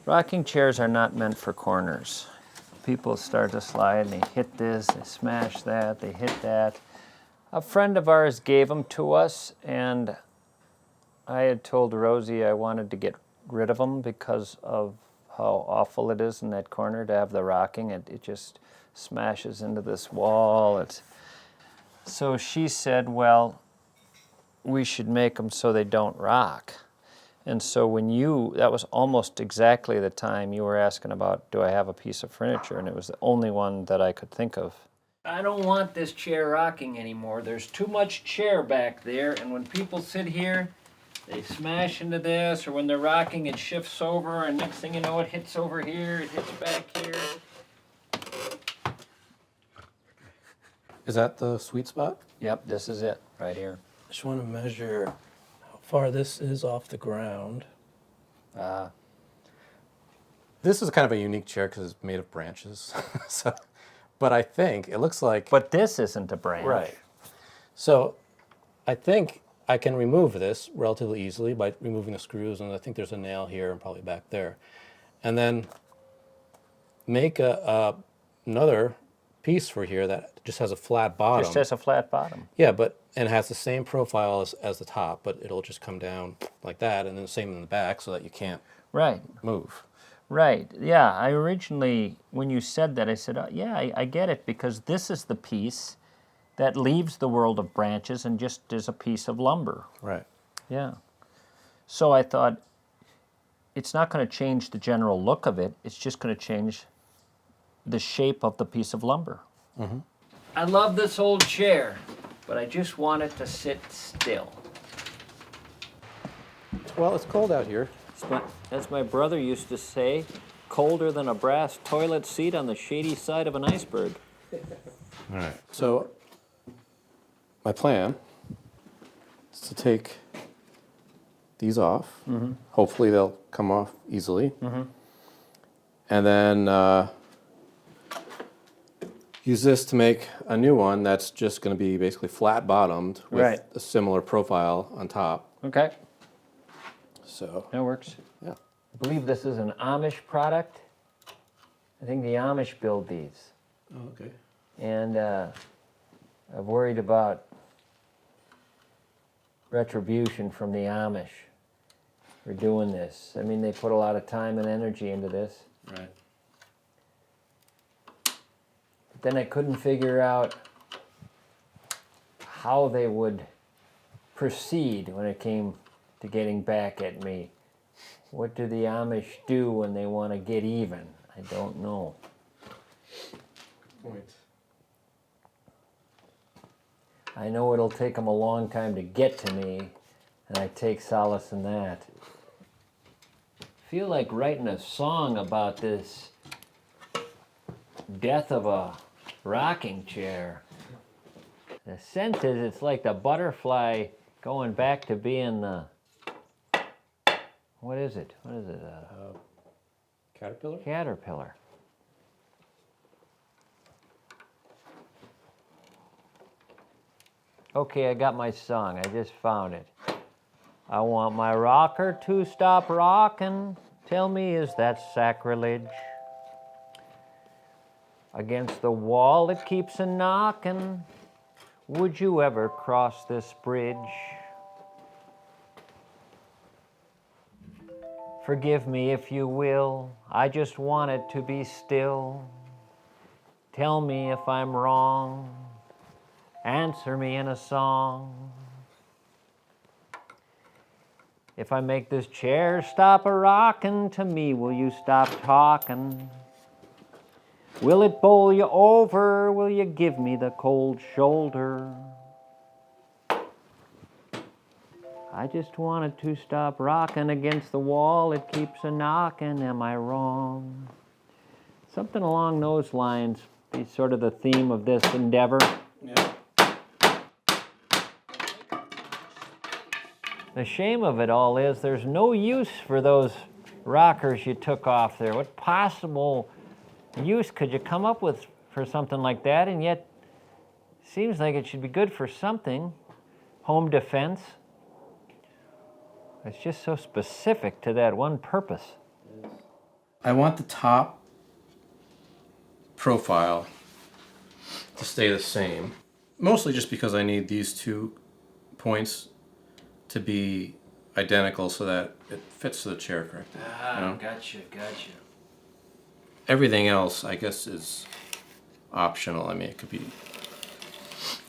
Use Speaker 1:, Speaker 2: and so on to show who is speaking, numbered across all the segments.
Speaker 1: Rocking chairs are not meant for corners. People start to slide and they hit this, they smash that, they hit that. A friend of ours gave them to us, and I had told Rosie I wanted to get rid of them because of how awful it is in that corner to have the rocking. It just smashes into this wall. So she said, well, we should make them so they don't rock. And so that was almost exactly the time you were asking about, do I have a piece of furniture? And it was the only one that I could think of. I don't want this chair rocking anymore. There's too much chair back there, and when people sit here, they smash into this, or when they're rocking, it shifts over, and next thing you know, it hits over here, it hits back here.
Speaker 2: Is that the sweet spot?
Speaker 1: Yep, this is it, right here.
Speaker 2: I just want to measure how far this is off the ground. This is kind of a unique chair because it's made of branches. But I think it looks like...
Speaker 1: But this isn't a branch.
Speaker 2: Right. So I think I can remove this relatively easily by removing the screws, and I think there's a nail here and probably back there. And then make another piece for here that just has a flat bottom.
Speaker 1: Just has a flat bottom.
Speaker 2: Yeah, and has the same profile as the top, but it'll just come down like that, and then the same in the back so that you can't move.
Speaker 1: Right, yeah. I originally, when you said that, I said, yeah, I get it, because this is the piece that leaves the world of branches and just is a piece of lumber.
Speaker 2: Right.
Speaker 1: Yeah. So I thought, it's not going to change the general look of it, it's just going to change the shape of the piece of lumber. Mm-hmm. I love this old chair, but I just want it to sit still.
Speaker 2: Well, it's cold out here.
Speaker 1: As my brother used to say, colder than a brass toilet seat on the shady side of an iceberg.
Speaker 2: All right. So my plan is to take these off. Mm-hmm. Hopefully they'll come off easily. Mm-hmm. And then use this to make a new one that's just going to be basically flat bottomed with a similar profile on top.
Speaker 1: Okay.
Speaker 2: So
Speaker 1: that works.
Speaker 2: Yeah.
Speaker 1: I believe this is an Amish product. I think the Amish build these.
Speaker 2: Oh, okay.
Speaker 1: And I'm worried about retribution from the Amish for doing this. I mean, they put a lot of time and energy into this.
Speaker 2: Right.
Speaker 1: But then I couldn't figure out how they would proceed when it came to getting back at me. What do the Amish do when they want to get even? I don't know.
Speaker 2: Point.
Speaker 1: I know it'll take them a long time to get to me, and I take solace in that. I feel like writing a song about this death of a rocking chair. The sense is it's like the butterfly going back to being the... What is it?
Speaker 2: Caterpillar?
Speaker 1: Caterpillar. Okay, I got my song. I just found it. I want my rocker to stop rockin'. Tell me, is that sacrilege? Against the wall it keeps a knockin'. Would you ever cross this bridge? Forgive me if you will, I just want it to be still. Tell me if I'm wrong, answer me in a song. If I make this chair stop a-rockin', to me will you stop talkin'? Will it bowl you over, will you give me the cold shoulder? I just wanted to stop rocking against the wall. It keeps a knocking. Am I wrong? Something along those lines is sort of the theme of this endeavor.
Speaker 2: Yeah.
Speaker 1: The shame of it all is there's no use for those rockers you took off there. What possible use could you come up with for something like that? And yet, it seems like it should be good for something. Home defense. It's just so specific to that one purpose.
Speaker 2: I want the top profile to stay the same, mostly just because I need these 2 points to be identical so that it fits to the chair correctly.
Speaker 1: Ah,
Speaker 2: You know?
Speaker 1: gotcha.
Speaker 2: Everything else, I guess, is optional. I mean, it could be.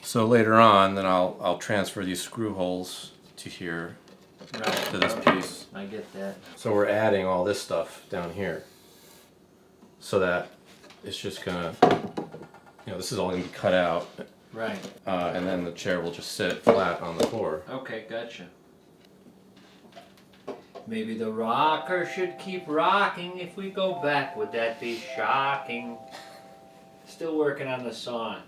Speaker 2: So later on, then I'll transfer these screw holes to here,
Speaker 1: Right.
Speaker 2: to this piece.
Speaker 1: I get that.
Speaker 2: So we're adding all this stuff down here, so that it's just gonna, this is all gonna be cut out,
Speaker 1: Right.
Speaker 2: and then the chair will just sit flat on the floor.
Speaker 1: Okay, gotcha. Maybe the rocker should keep rocking if we go back. Would that be shocking? Still working on the song.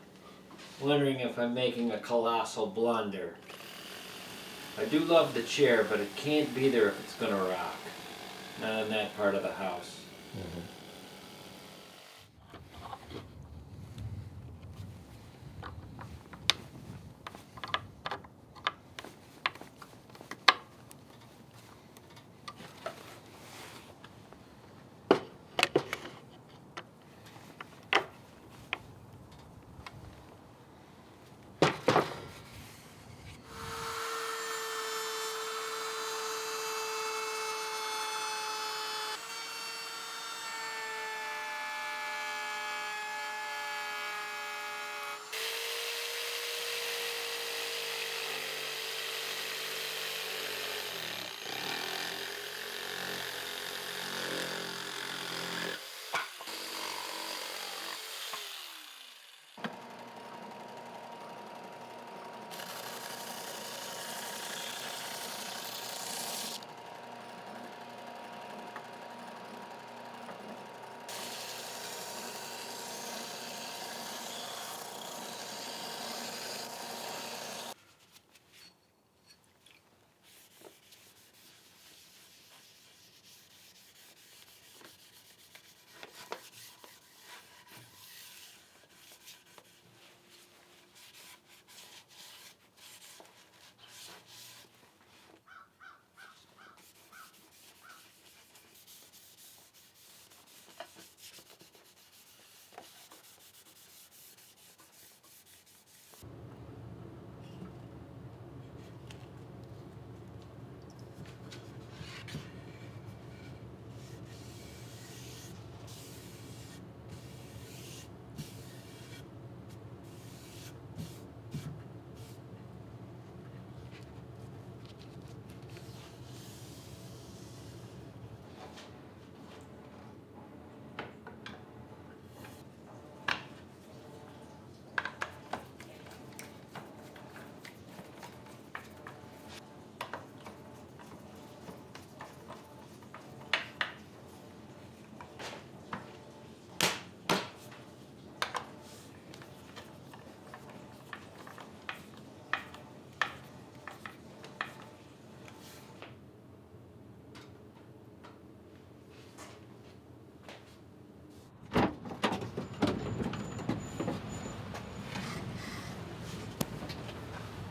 Speaker 1: Wondering if I'm making a colossal blunder. I do love the chair, but it can't be there if it's gonna rock. Not in that part of the house.
Speaker 2: Mm-hmm.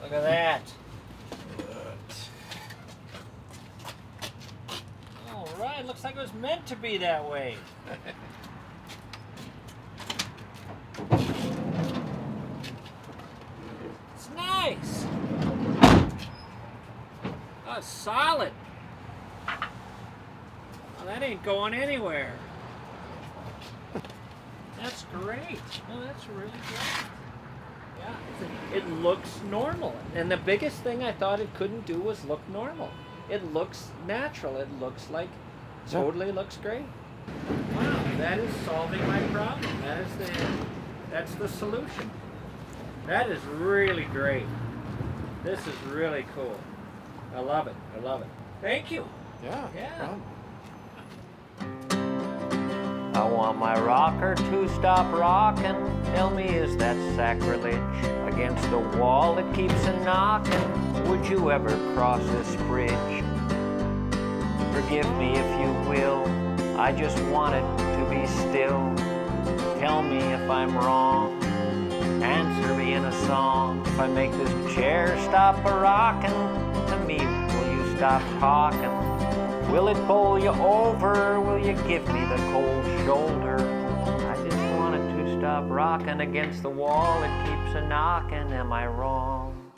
Speaker 1: Look at that. All right, looks like it was meant to be that way. It's nice. Oh, it's solid. Oh, that ain't going anywhere. That's great. Oh, that's really great. Yeah, it looks normal. And the biggest thing I thought it couldn't do was look normal. It looks natural. It looks like, totally looks great. Wow, that is solving my problem. That's the solution. That is really great. This is really cool. I love it. I love it. Thank you.
Speaker 2: Yeah.
Speaker 1: Yeah. I want my rocker to stop rocking. Tell me, is that sacrilege? Against the wall it keeps a knocking. Would you ever cross this bridge? Forgive me if you will. I just want it to be still. Tell me if I'm wrong. Answer me in a song. If I make this chair stop a-rockin', to me, will you stop talking? Will it bowl you over? Will you you give me the cold shoulder. I just want it to stop rocking against the wall. It keeps a knocking. Am I wrong?